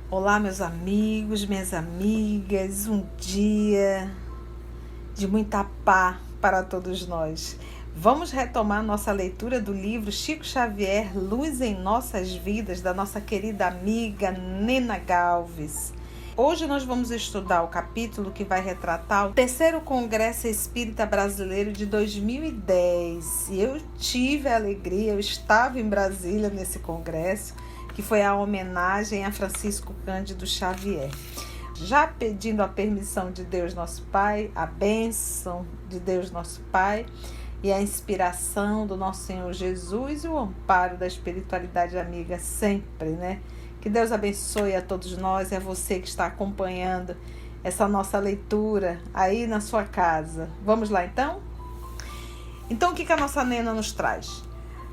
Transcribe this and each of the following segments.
Olá, meus amigos, minhas amigas, um dia de muita paz para todos nós. Vamos retomar nossa leitura do livro Chico Xavier, Luz em Nossas Vidas, da nossa querida amiga Nena Galves. Hoje nós vamos estudar o capítulo que vai retratar o terceiro Congresso Espírita Brasileiro de 2010. E eu tive a alegria, eu estava em Brasília nesse congresso, que foi a homenagem a Francisco Cândido Xavier. Já pedindo a permissão de Deus nosso Pai, a bênção de Deus nosso Pai e a inspiração do nosso Senhor Jesus e o amparo da espiritualidade amiga sempre, né? Que Deus abençoe a todos nós e a você que está acompanhando essa nossa leitura aí na sua casa. Vamos lá então? Então o que a nossa Nena nos traz?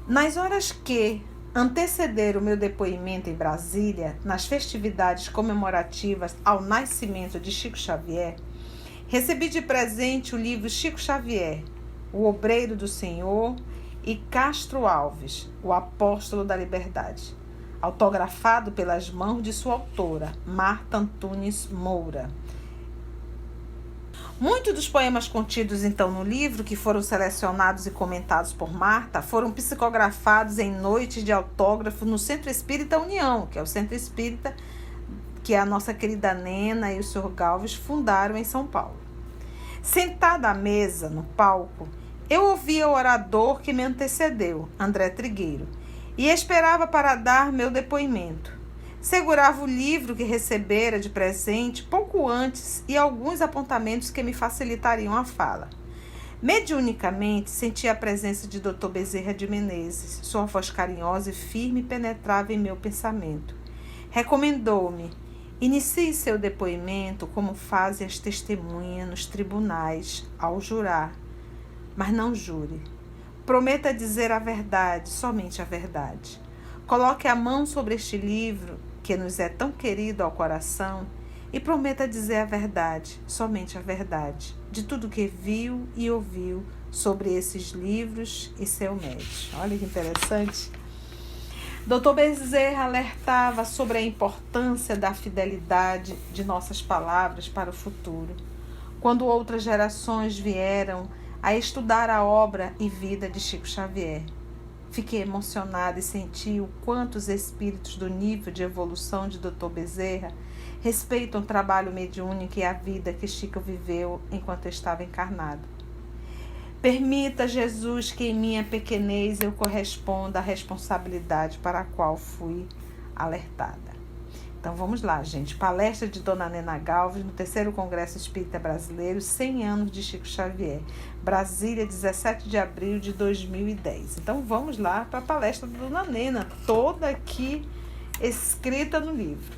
Nas horas que anteceder o meu depoimento em Brasília, nas festividades comemorativas ao nascimento de Chico Xavier, recebi de presente o livro Chico Xavier, O Obreiro do Senhor, e Castro Alves, O Apóstolo da Liberdade, autografado pelas mãos de sua autora, Marta Antunes Moura. Muitos dos poemas contidos então no livro, que foram selecionados e comentados por Marta, foram psicografados em noites de autógrafo no Centro Espírita União, que é o Centro Espírita que a nossa querida Nena e o Sr. Galves fundaram em São Paulo. Sentada à mesa, no palco, eu ouvia o orador que me antecedeu, André Trigueiro, e esperava para dar meu depoimento. Segurava o livro que recebera de presente pouco antes e alguns apontamentos que me facilitariam a fala. Mediunicamente, sentia a presença de Dr. Bezerra de Menezes. Sua voz carinhosa e firme penetrava em meu pensamento. Recomendou-me: inicie seu depoimento como fazem as testemunhas nos tribunais, ao jurar. Mas não jure. Prometa dizer a verdade, somente a verdade. Coloque a mão sobre este livro, que nos é tão querido ao coração, e prometa dizer a verdade, somente a verdade, de tudo que viu e ouviu sobre esses livros e seu médico. Olha que interessante. Dr. Bezerra alertava sobre a importância da fidelidade de nossas palavras para o futuro. Quando outras gerações vieram a estudar a obra e vida de Chico Xavier, fiquei emocionada e senti o quanto os espíritos do nível de evolução de Dr. Bezerra respeitam o trabalho mediúnico e a vida que Chico viveu enquanto estava encarnado. Permita, Jesus, que em minha pequenez eu corresponda à responsabilidade para a qual fui alertada. Então vamos lá, gente. Palestra de Dona Nena Galves no terceiro Congresso Espírita Brasileiro, 100 anos de Chico Xavier. Brasília, 17 de abril de 2010. Então vamos lá para a palestra da Dona Nena, toda aqui escrita no livro.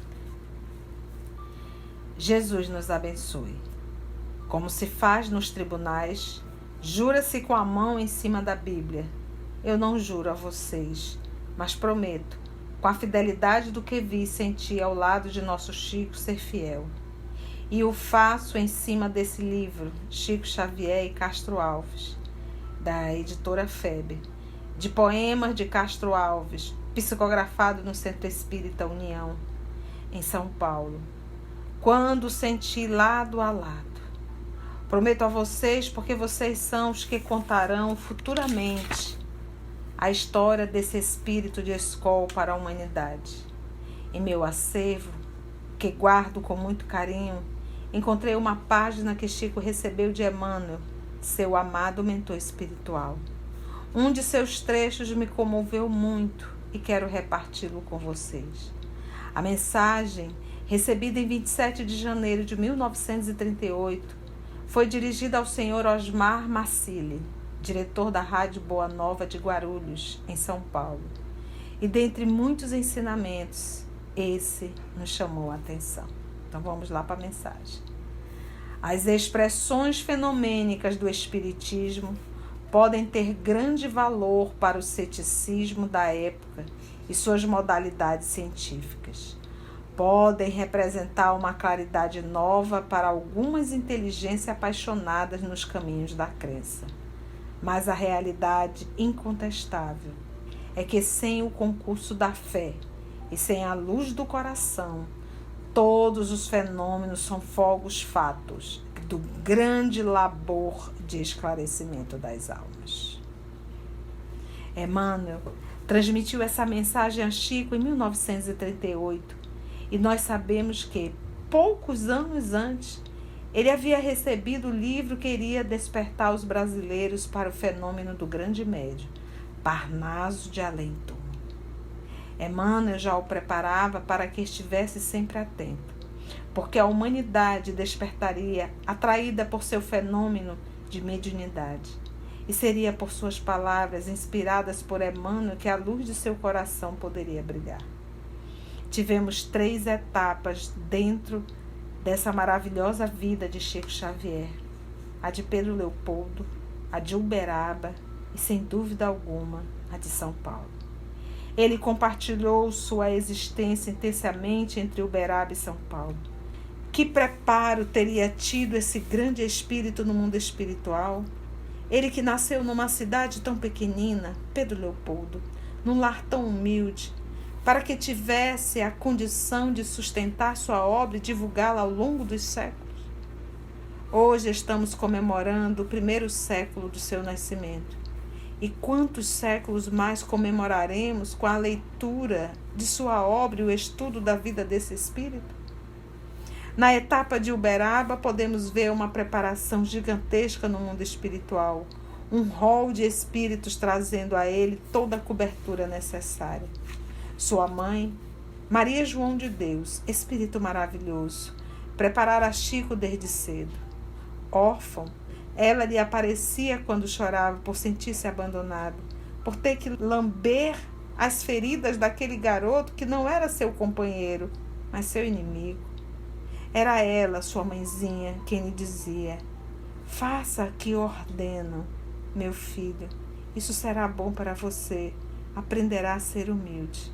Jesus nos abençoe. Como se faz nos tribunais, jura-se com a mão em cima da Bíblia. Eu não juro a vocês, mas prometo, com a fidelidade do que vi e senti ao lado de nosso Chico, ser fiel. E o faço em cima desse livro, Chico Xavier e Castro Alves, da editora FEB, de poemas de Castro Alves, psicografado no Centro Espírita União, em São Paulo, quando senti lado a lado. Prometo a vocês, porque vocês são os que contarão futuramente a história desse espírito de escola para a humanidade. Em meu acervo, que guardo com muito carinho, encontrei uma página que Chico recebeu de Emmanuel, seu amado mentor espiritual. Um de seus trechos me comoveu muito e quero reparti-lo com vocês. A mensagem, recebida em 27 de janeiro de 1938, foi dirigida ao senhor Osmar Marcilli, diretor da Rádio Boa Nova de Guarulhos, em São Paulo. E dentre muitos ensinamentos, esse nos chamou a atenção. Então vamos lá para a mensagem. As expressões fenomênicas do Espiritismo podem ter grande valor para o ceticismo da época e suas modalidades científicas. podem representar uma claridade nova para algumas inteligências apaixonadas nos caminhos da crença. Mas a realidade incontestável é que sem o concurso da fé e sem a luz do coração, todos os fenômenos são fogos fatos do grande labor de esclarecimento das almas. Emmanuel transmitiu essa mensagem a Chico em 1938 e nós sabemos que, poucos anos antes, ele havia recebido o livro que iria despertar os brasileiros para o fenômeno do grande médium, Parnaso de Além-Túmulo. Emmanuel já o preparava para que estivesse sempre atento, porque a humanidade despertaria atraída por seu fenômeno de mediunidade, e seria por suas palavras inspiradas por Emmanuel que a luz de seu coração poderia brilhar. Tivemos 3 etapas dentro dessa maravilhosa vida de Chico Xavier: a de Pedro Leopoldo, a de Uberaba e, sem dúvida alguma, a de São Paulo. Ele compartilhou sua existência intensamente entre Uberaba e São Paulo. Que preparo teria tido esse grande espírito no mundo espiritual? Ele que nasceu numa cidade tão pequenina, Pedro Leopoldo, num lar tão humilde, para que tivesse a condição de sustentar sua obra e divulgá-la ao longo dos séculos. Hoje estamos comemorando o 1º século do seu nascimento. E quantos séculos mais comemoraremos com a leitura de sua obra e o estudo da vida desse espírito? Na etapa de Uberaba, podemos ver uma preparação gigantesca no mundo espiritual, um rol de espíritos trazendo a ele toda a cobertura necessária. Sua mãe, Maria João de Deus, espírito maravilhoso, preparara Chico desde cedo. Órfão, ela lhe aparecia quando chorava por sentir-se abandonado, por ter que lamber as feridas daquele garoto que não era seu companheiro, mas seu inimigo. Era ela, sua mãezinha, quem lhe dizia: faça o que ordeno, meu filho, isso será bom para você, aprenderá a ser humilde.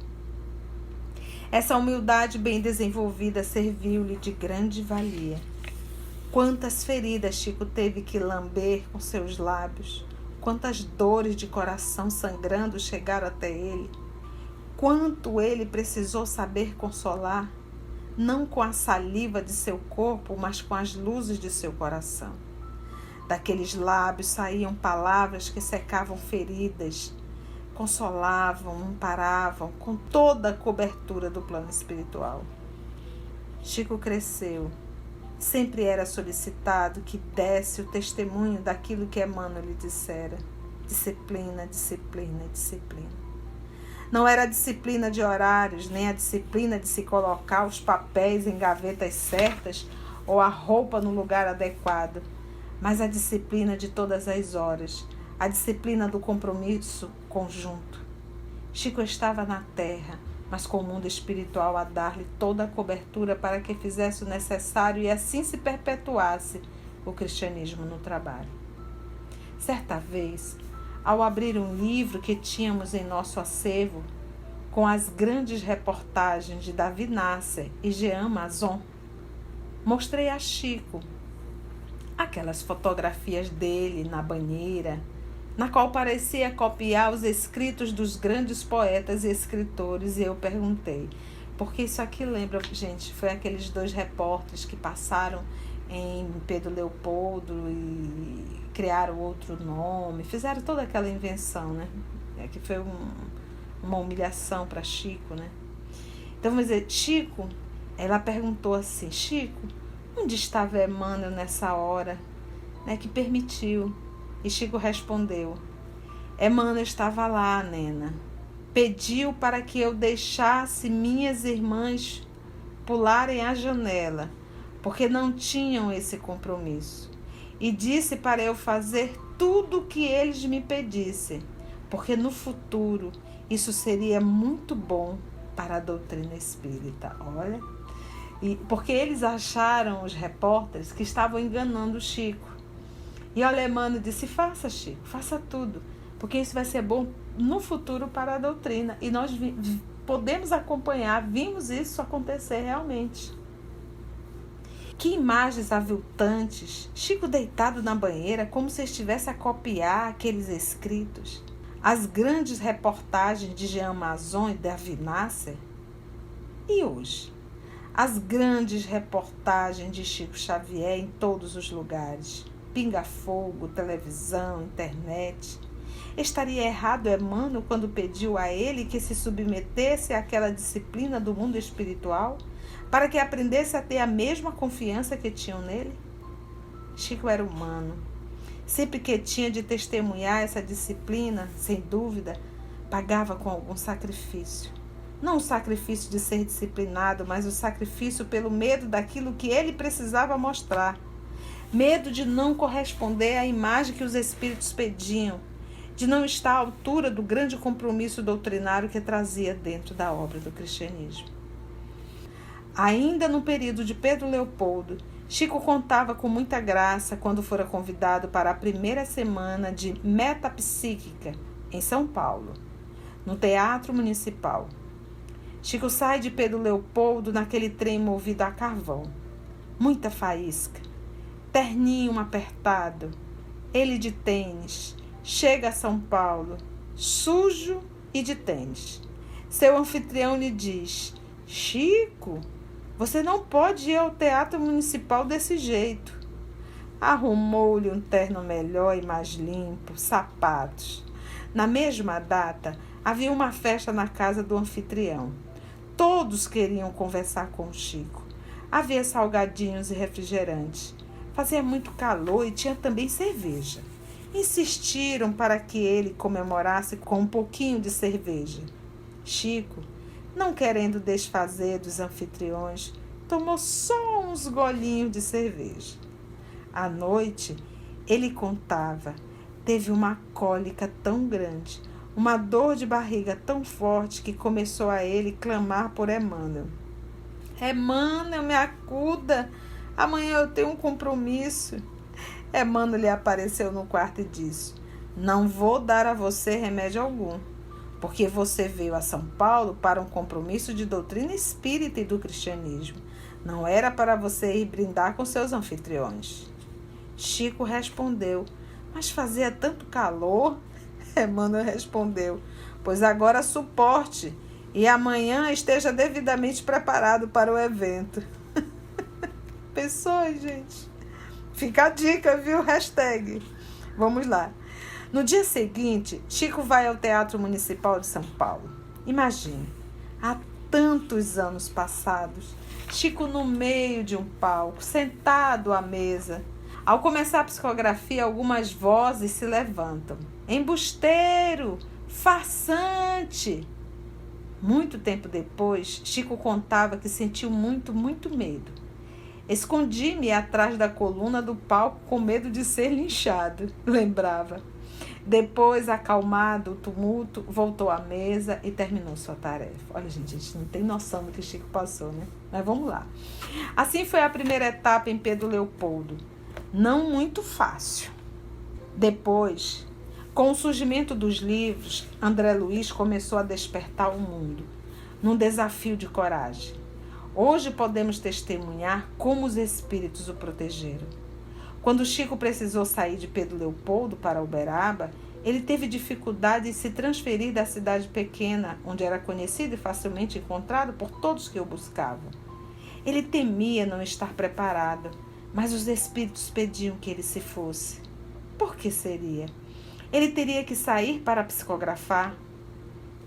Essa humildade bem desenvolvida serviu-lhe de grande valia. Quantas feridas Chico teve que lamber com seus lábios, quantas dores de coração sangrando chegaram até ele, quanto ele precisou saber consolar, não com a saliva de seu corpo, mas com as luzes de seu coração. Daqueles lábios saíam palavras que secavam feridas, consolavam, amparavam, com toda a cobertura do plano espiritual. Chico cresceu. Sempre era solicitado que desse o testemunho daquilo que Emmanuel lhe dissera. Disciplina, disciplina, disciplina. Não era a disciplina de horários, nem a disciplina de se colocar os papéis em gavetas certas ou a roupa no lugar adequado, mas a disciplina de todas as horas, a disciplina do compromisso conjunto. Chico estava na terra, mas com o mundo espiritual a dar-lhe toda a cobertura para que fizesse o necessário e assim se perpetuasse o cristianismo no trabalho. Certa vez, ao abrir um livro que tínhamos em nosso acervo, com as grandes reportagens de Davi Nasser e Jean Mazon, mostrei a Chico aquelas fotografias dele na banheira, na qual parecia copiar os escritos dos grandes poetas e escritores, e eu perguntei, porque isso aqui lembra, gente, foi aqueles 2 repórteres que passaram em Pedro Leopoldo e criaram outro nome, fizeram toda aquela invenção, né? Que foi uma humilhação para Chico, né? Então, vamos dizer, Chico, ela perguntou assim: Chico, onde estava Emmanuel nessa hora, né, que permitiu? E Chico respondeu: Emmanuel estava lá, nena. Pediu para que eu deixasse minhas irmãs pularem a janela, porque não tinham esse compromisso. E disse para eu fazer tudo o que eles me pedissem, porque no futuro isso seria muito bom para a doutrina espírita. Olha, porque eles acharam, os repórteres, que estavam enganando o Chico. E o Emmanuel disse: faça, Chico, faça tudo, porque isso vai ser bom no futuro para a doutrina. E nós podemos acompanhar, vimos isso acontecer realmente. Que imagens aviltantes! Chico deitado na banheira, como se estivesse a copiar aqueles escritos. As grandes reportagens de Jean Mazon e Davi Nasser. E hoje? As grandes reportagens de Chico Xavier em todos os lugares. Pinga-fogo, televisão, internet. Estaria errado Emmanuel quando pediu a ele que se submetesse àquela disciplina do mundo espiritual para que aprendesse a ter a mesma confiança que tinham nele? Chico era humano. Sempre que tinha de testemunhar essa disciplina, sem dúvida, pagava com algum sacrifício. Não o sacrifício de ser disciplinado, mas o sacrifício pelo medo daquilo que ele precisava mostrar. Medo de não corresponder à imagem que os espíritos pediam, de não estar à altura do grande compromisso doutrinário que trazia dentro da obra do cristianismo. Ainda no período de Pedro Leopoldo, Chico contava com muita graça quando fora convidado para a primeira semana de Metapsíquica, em São Paulo, no Teatro Municipal. Chico sai de Pedro Leopoldo naquele trem movido a carvão. Muita faísca, terninho apertado, ele de tênis, chega a São Paulo, sujo e de tênis. Seu anfitrião lhe diz: Chico, você não pode ir ao Teatro Municipal desse jeito. Arrumou-lhe um terno melhor e mais limpo, sapatos. Na mesma data, havia uma festa na casa do anfitrião. Todos queriam conversar com o Chico. Havia salgadinhos e refrigerantes. Fazia muito calor e tinha também cerveja. Insistiram para que ele comemorasse com um pouquinho de cerveja. Chico, não querendo desfazer dos anfitriões, tomou só uns golinhos de cerveja. À noite, ele contava, teve uma cólica tão grande, uma dor de barriga tão forte que começou a ele clamar por Emmanuel. Emmanuel, me acuda, amanhã eu tenho um compromisso. Emmanuel lhe apareceu no quarto e disse: não vou dar a você remédio algum, porque você veio a São Paulo para um compromisso de doutrina espírita e do cristianismo. Não era para você ir brindar com seus anfitriões. Chico respondeu: mas fazia tanto calor. Emmanuel respondeu: pois agora suporte e amanhã esteja devidamente preparado para o evento. Pensou, gente? Fica a dica, viu? Hashtag. Vamos lá. No dia seguinte, Chico vai ao Teatro Municipal de São Paulo. Imagine, há tantos anos passados, Chico no meio de um palco, sentado à mesa. Ao começar a psicografia, algumas vozes se levantam. Embusteiro! Farsante! Muito tempo depois, Chico contava que sentiu muito medo. Escondi-me atrás da coluna do palco com medo de ser linchado, lembrava. Depois, acalmado o tumulto, voltou à mesa e terminou sua tarefa. Olha, gente, a gente não tem noção do que Chico passou, né? Mas vamos lá. Assim foi a primeira etapa em Pedro Leopoldo. Não muito fácil. Depois, com o surgimento dos livros, André Luiz começou a despertar o mundo, num desafio de coragem. Hoje podemos testemunhar como os espíritos o protegeram. Quando Chico precisou sair de Pedro Leopoldo para Uberaba, ele teve dificuldade em se transferir da cidade pequena, onde era conhecido e facilmente encontrado por todos que o buscavam. Ele temia não estar preparado, mas os espíritos pediam que ele se fosse. Por que seria? Ele teria que sair para psicografar.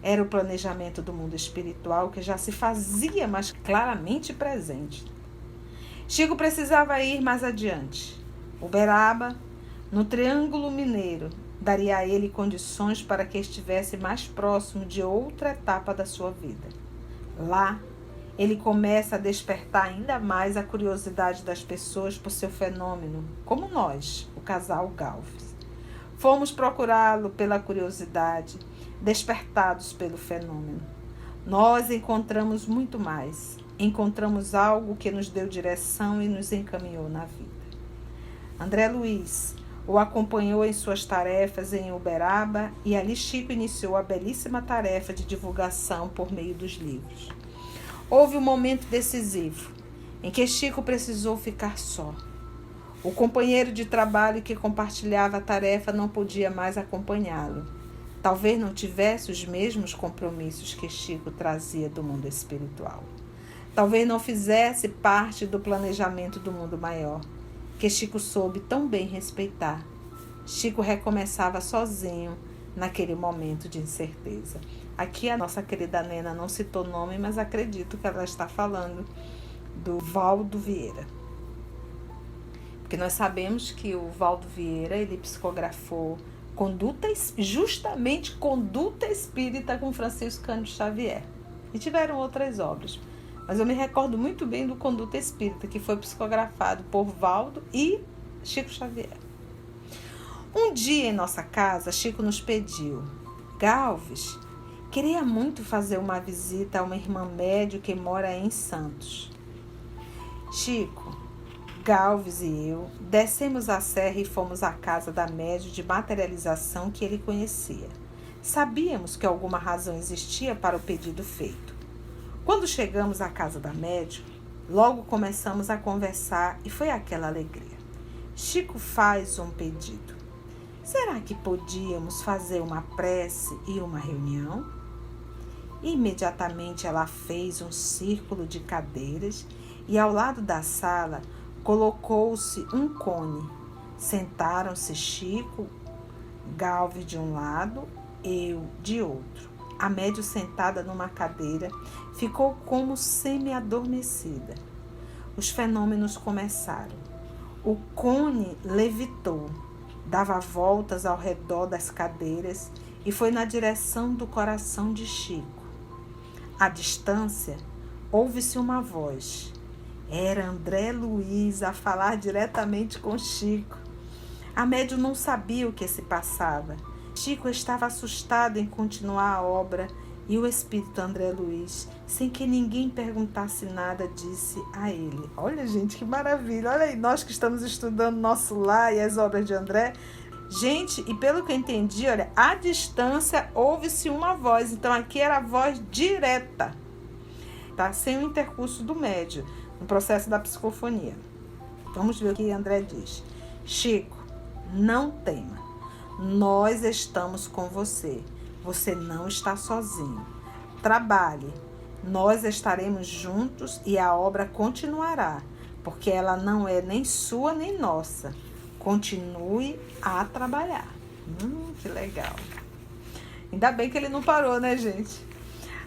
Era o planejamento do mundo espiritual que já se fazia mais claramente presente. Chico precisava ir mais adiante. Uberaba, no Triângulo Mineiro, daria a ele condições para que estivesse mais próximo de outra etapa da sua vida. Lá, ele começa a despertar ainda mais a curiosidade das pessoas por seu fenômeno, como nós, o casal Galves. Fomos procurá-lo pela curiosidade, despertados pelo fenômeno. Nós encontramos muito mais. Encontramos algo que nos deu direção e nos encaminhou na vida. André Luiz, o acompanhou em suas tarefas em Uberaba e ali Chico iniciou a belíssima tarefa de divulgação por meio dos livros. Houve um momento decisivo em que Chico precisou ficar só. O companheiro de trabalho que compartilhava a tarefa não podia mais acompanhá-lo. Talvez não tivesse os mesmos compromissos que Chico trazia do mundo espiritual. Talvez não fizesse parte do planejamento do mundo maior, que Chico soube tão bem respeitar. Chico recomeçava sozinho naquele momento de incerteza. Aqui a nossa querida Nena não citou nome, mas acredito que ela está falando do Valdo Vieira. Porque nós sabemos que o Valdo Vieira, ele psicografou justamente Conduta Espírita com Francisco Cândido Xavier. E tiveram outras obras. Mas eu me recordo muito bem do Conduta Espírita, que foi psicografado por Valdo e Chico Xavier. Um dia em nossa casa, Chico nos pediu: Galves, queria muito fazer uma visita a uma irmã médium que mora em Santos. Chico, Galves e eu descemos a serra e fomos à casa da médium de materialização que ele conhecia. Sabíamos que alguma razão existia para o pedido feito. Quando chegamos à casa da médium, logo começamos a conversar e foi aquela alegria. Chico faz um pedido. Será que podíamos fazer uma prece e uma reunião? Imediatamente ela fez um círculo de cadeiras e ao lado da sala colocou-se um cone. Sentaram-se Chico, Galves de um lado, eu de outro. A médium sentada numa cadeira ficou como semi-adormecida. Os fenômenos começaram. O cone levitou, dava voltas ao redor das cadeiras e foi na direção do coração de Chico. À distância, ouve-se uma voz. Era André Luiz a falar diretamente com Chico. A médium não sabia o que se passava. Chico estava assustado em continuar a obra e o espírito André Luiz, sem que ninguém perguntasse nada, disse a ele. Olha, gente, que maravilha. Olha aí, nós que estamos estudando Nosso Lar e as obras de André. Gente, e pelo que eu entendi, olha, à distância ouve-se uma voz. Então aqui era a voz direta, tá? Sem o intercurso do médium, no processo da psicofonia. Vamos ver o que André diz. Chico, não tema. Nós estamos com você. Você não está sozinho. Trabalhe. Nós estaremos juntos e a obra continuará, porque ela não é nem sua nem nossa. Continue a trabalhar. Que legal. Ainda bem que ele não parou, né, gente?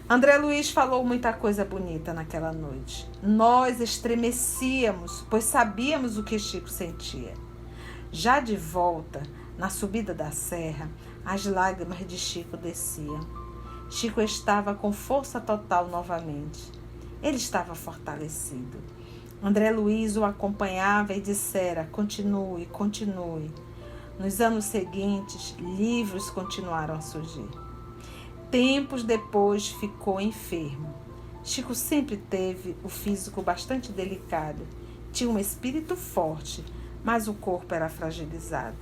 André Luiz falou muita coisa bonita naquela noite. Nós estremecíamos, pois sabíamos o que Chico sentia. Já de volta, na subida da serra, as lágrimas de Chico desciam. Chico estava com força total novamente. Ele estava fortalecido. André Luiz o acompanhava e dissera: continue, continue. Nos anos seguintes, livros continuaram a surgir. Tempos depois, ficou enfermo. Chico sempre teve o físico bastante delicado. Tinha um espírito forte, mas o corpo era fragilizado.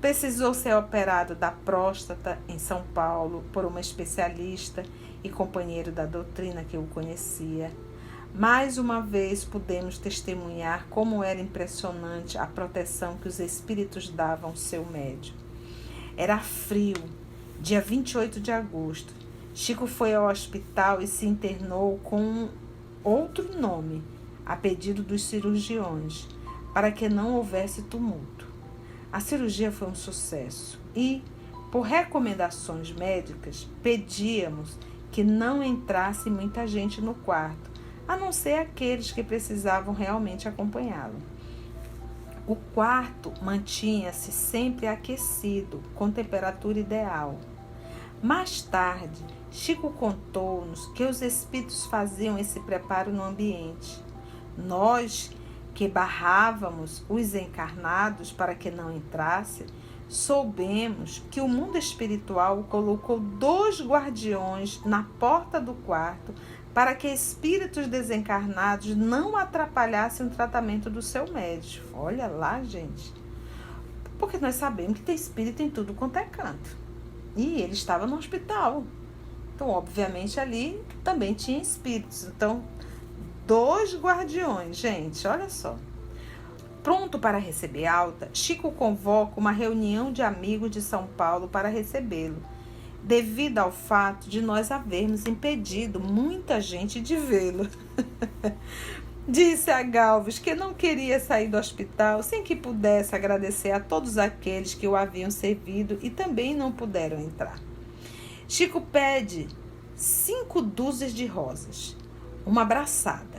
Precisou ser operado da próstata em São Paulo por uma especialista e companheiro da doutrina que o conhecia. Mais uma vez pudemos testemunhar como era impressionante a proteção que os espíritos davam ao seu médium. Era frio, dia 28 de agosto. Chico foi ao hospital e se internou com outro nome, a pedido dos cirurgiões, para que não houvesse tumulto. A cirurgia foi um sucesso e, por recomendações médicas, pedíamos que não entrasse muita gente no quarto, a não ser aqueles que precisavam realmente acompanhá-lo. O quarto mantinha-se sempre aquecido, com temperatura ideal. Mais tarde, Chico contou-nos que os espíritos faziam esse preparo no ambiente. Nós, que barrávamos os encarnados para que não entrasse, soubemos que o mundo espiritual colocou 2 guardiões na porta do quarto para que espíritos desencarnados não atrapalhassem o tratamento do seu médico. Olha lá, gente. Porque nós sabemos que tem espírito em tudo quanto é canto. E ele estava no hospital. Então, obviamente, ali também tinha espíritos. Então, 2 guardiões, gente, olha só. Pronto para receber alta, Chico convoca uma reunião de amigos de São Paulo para recebê-lo, devido ao fato de nós havermos impedido muita gente de vê-lo. Disse a Galves que não queria sair do hospital sem que pudesse agradecer a todos aqueles que o haviam servido e também não puderam entrar. Chico pede 5 dúzias de rosas, uma abraçada.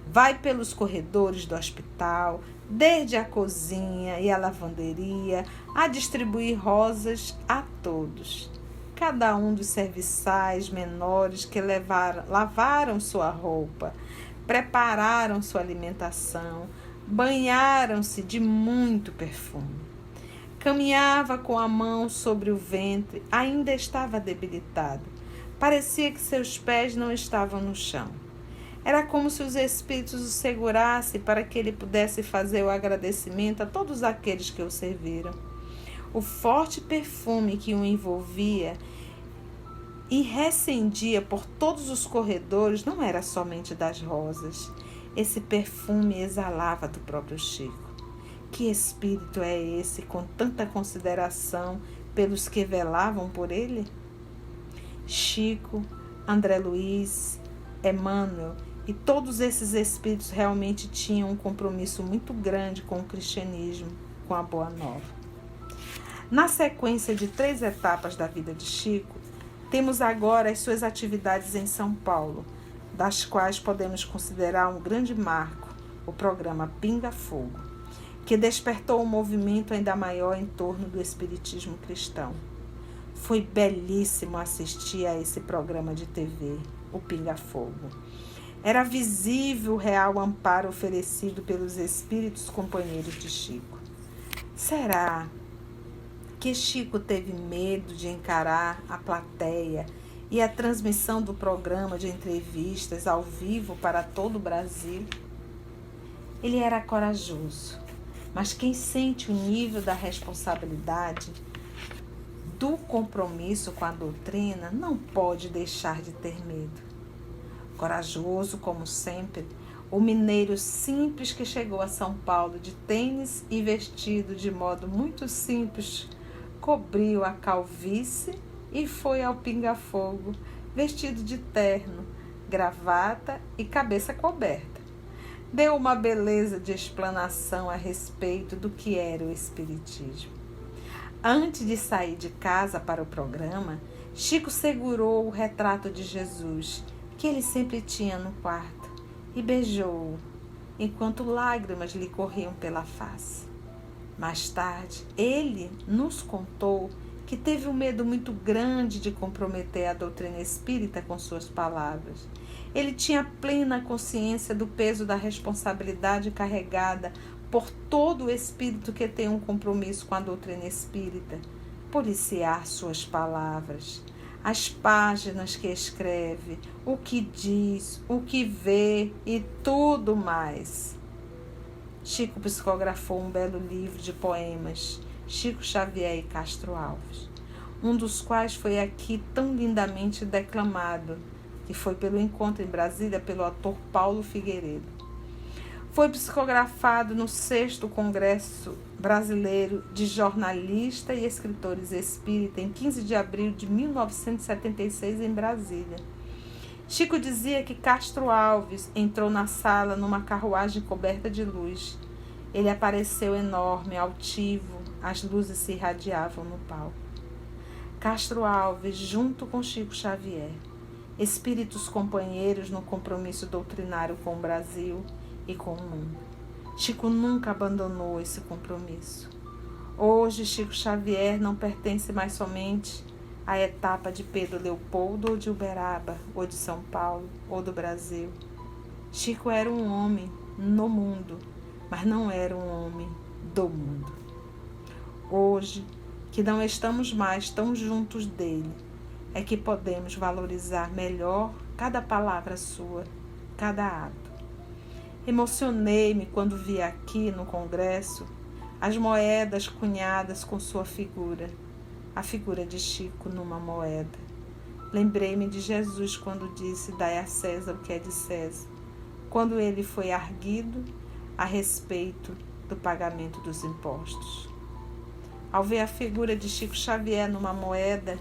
Vai pelos corredores do hospital, desde a cozinha e a lavanderia, a distribuir rosas a todos. Cada um dos serviçais menores que lavaram sua roupa, prepararam sua alimentação, banharam-se de muito perfume. Caminhava com a mão sobre o ventre, ainda estava debilitado. Parecia que seus pés não estavam no chão. Era como se os espíritos o segurassem para que ele pudesse fazer o agradecimento a todos aqueles que o serviram. O forte perfume que o envolvia e recendia por todos os corredores não era somente das rosas. Esse perfume exalava do próprio Chico. Que espírito é esse com tanta consideração pelos que velavam por ele? Chico, André Luiz, Emmanuel e todos esses espíritos realmente tinham um compromisso muito grande com o cristianismo, com a Boa Nova. Na sequência de 3 etapas da vida de Chico, temos agora as suas atividades em São Paulo, das quais podemos considerar um grande marco, o programa Pinga Fogo, que despertou um movimento ainda maior em torno do espiritismo cristão. Foi belíssimo assistir a esse programa de TV, o Pinga Fogo. Era visível o real amparo oferecido pelos espíritos companheiros de Chico. Será que Chico teve medo de encarar a plateia e a transmissão do programa de entrevistas ao vivo para todo o Brasil? Ele era corajoso, mas quem sente o nível da responsabilidade, do compromisso com a doutrina, não pode deixar de ter medo. Corajoso, como sempre, o mineiro simples que chegou a São Paulo de tênis e vestido de modo muito simples, cobriu a calvície e foi ao pinga-fogo, vestido de terno, gravata e cabeça coberta. Deu uma beleza de explanação a respeito do que era o espiritismo. Antes de sair de casa para o programa, Chico segurou o retrato de Jesus, que ele sempre tinha no quarto, e beijou-o, enquanto lágrimas lhe corriam pela face. Mais tarde, ele nos contou que teve um medo muito grande de comprometer a doutrina espírita com suas palavras. Ele tinha plena consciência do peso da responsabilidade carregada por todo o espírito que tem um compromisso com a doutrina espírita, policiar suas palavras, as páginas que escreve, o que diz, o que vê e tudo mais. Chico psicografou um belo livro de poemas, Chico Xavier e Castro Alves, um dos quais foi aqui tão lindamente declamado, que foi pelo encontro em Brasília pelo ator Paulo Figueiredo. Foi psicografado no 6º Congresso Brasileiro de Jornalistas e Escritores Espírita, em 15 de abril de 1976, em Brasília. Chico dizia que Castro Alves entrou na sala numa carruagem coberta de luz. Ele apareceu enorme, altivo, as luzes se irradiavam no palco. Castro Alves, junto com Chico Xavier, espíritos companheiros no compromisso doutrinário com o Brasil e com o mundo. Chico nunca abandonou esse compromisso. Hoje, Chico Xavier não pertence mais somente à etapa de Pedro Leopoldo ou de Uberaba, ou de São Paulo, ou do Brasil. Chico era um homem no mundo, mas não era um homem do mundo. Hoje, que não estamos mais tão juntos dele, é que podemos valorizar melhor cada palavra sua, cada ato. Emocionei-me quando vi aqui no congresso as moedas cunhadas com sua figura, a figura de Chico numa moeda. Lembrei-me de Jesus quando disse: dai a César o que é de César, quando ele foi arguido a respeito do pagamento dos impostos. Ao ver a figura de Chico Xavier numa moeda,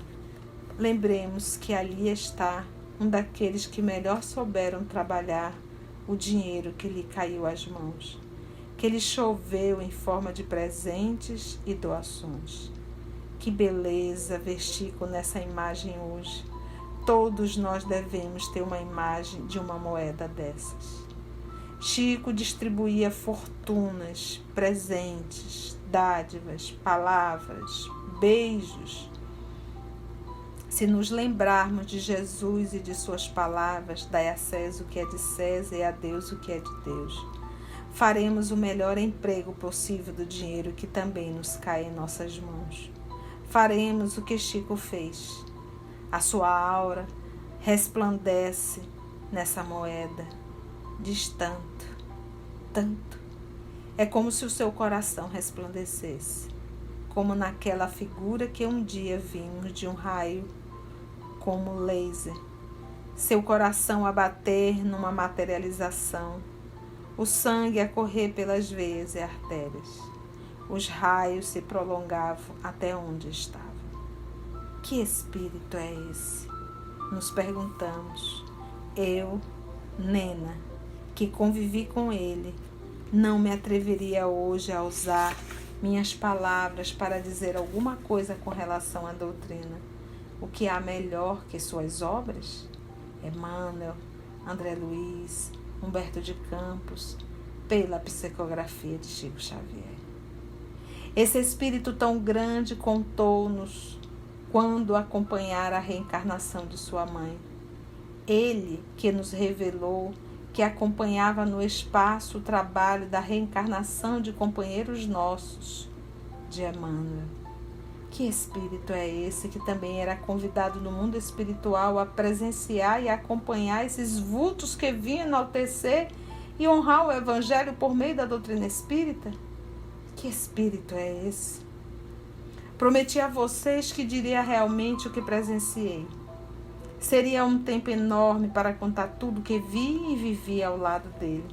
lembremos que ali está um daqueles que melhor souberam trabalhar o dinheiro que lhe caiu às mãos, que lhe choveu em forma de presentes e doações. Que beleza ver Chico nessa imagem hoje. Todos nós devemos ter uma imagem de uma moeda dessas. Chico distribuía fortunas, presentes, dádivas, palavras, beijos. Se nos lembrarmos de Jesus e de suas palavras, dai a César o que é de César e a Deus o que é de Deus, faremos o melhor emprego possível do dinheiro que também nos cai em nossas mãos. Faremos o que Chico fez. A sua aura resplandece nessa moeda. Diz tanto, tanto. É como se o seu coração resplandecesse, como naquela figura que um dia vimos de um raio como laser. Seu coração a bater numa materialização, o sangue a correr pelas veias e artérias. Os raios se prolongavam até onde estavam. Que espírito é esse? Nos perguntamos. Eu, Nena, que convivi com ele, não me atreveria hoje a usar minhas palavras para dizer alguma coisa com relação à doutrina. O que há melhor que suas obras? Emmanuel, André Luiz, Humberto de Campos, pela psicografia de Chico Xavier. Esse espírito tão grande contou-nos quando acompanhara a reencarnação de sua mãe. Ele que nos revelou que acompanhava no espaço o trabalho da reencarnação de companheiros nossos, de Emmanuel. Que espírito é esse que também era convidado no mundo espiritual a presenciar e acompanhar esses vultos que vinham enaltecer e honrar o Evangelho por meio da doutrina espírita? Que espírito é esse? Prometi a vocês que diria realmente o que presenciei. Seria um tempo enorme para contar tudo que vi e vivi ao lado dele.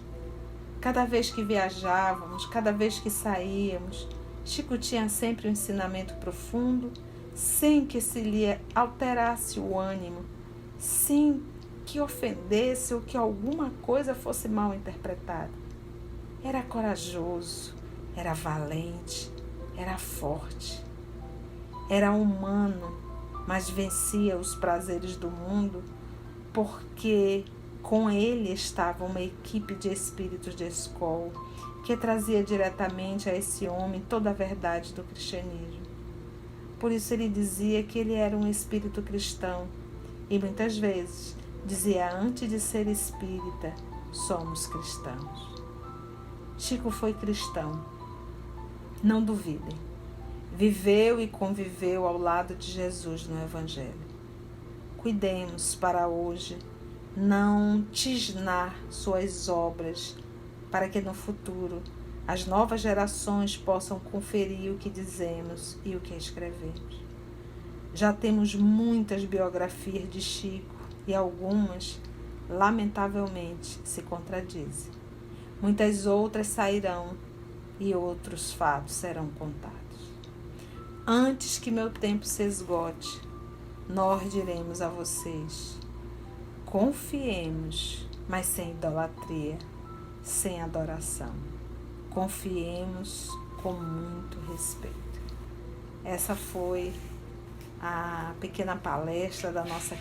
Cada vez que viajávamos, cada vez que saíamos, Chico tinha sempre um ensinamento profundo, sem que se lhe alterasse o ânimo, sem que ofendesse ou que alguma coisa fosse mal interpretada. Era corajoso, era valente, era forte, era humano, mas vencia os prazeres do mundo, porque com ele estava uma equipe de espíritos de escola que trazia diretamente a esse homem toda a verdade do cristianismo. Por isso ele dizia que ele era um espírito cristão e muitas vezes dizia: antes de ser espírita, somos cristãos. Chico foi cristão, não duvidem. Viveu e conviveu ao lado de Jesus no Evangelho. Cuidemos para hoje não tisnar suas obras, para que no futuro as novas gerações possam conferir o que dizemos e o que escrevemos. Já temos muitas biografias de Chico e algumas, lamentavelmente, se contradizem. Muitas outras sairão e outros fatos serão contados. Antes que meu tempo se esgote, nós diremos a vocês: confiemos, mas sem idolatria, sem adoração. Confiemos com muito respeito. Essa foi a pequena palestra da nossa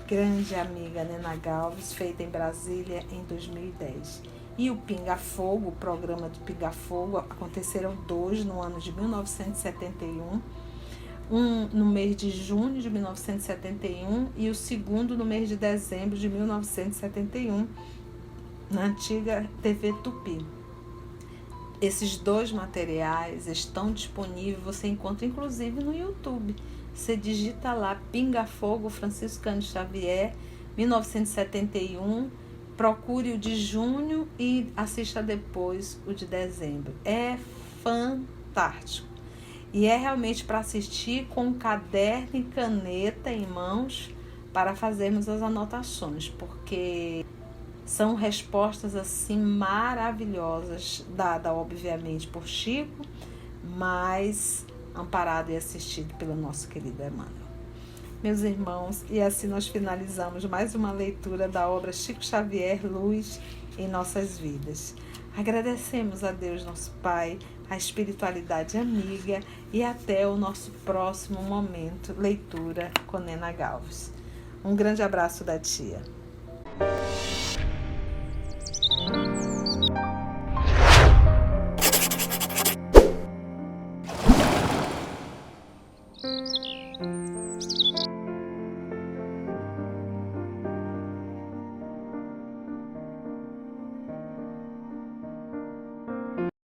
grande amiga Nena Galves, feita em Brasília em 2010. E o Pinga Fogo, o programa do Pinga Fogo, aconteceram 2 no ano de 1971, um no mês de junho de 1971 e o segundo no mês de dezembro de 1971, na antiga TV Tupi. Esses 2 materiais estão disponíveis, você encontra inclusive no YouTube. Você digita lá Pinga Fogo, Francisco Cândido Xavier, 1971, procure o de junho e assista depois o de dezembro. É fantástico. Antártico. E é realmente para assistir com um caderno e caneta em mãos para fazermos as anotações, porque são respostas assim maravilhosas, dadas obviamente por Chico, mas amparado e assistido pelo nosso querido Emmanuel. Meus irmãos, e assim nós finalizamos mais uma leitura da obra Chico Xavier, Luz em Nossas Vidas. Agradecemos a Deus, nosso Pai, a espiritualidade amiga e até o nosso próximo momento, leitura com Nena Galvez. Um grande abraço da tia.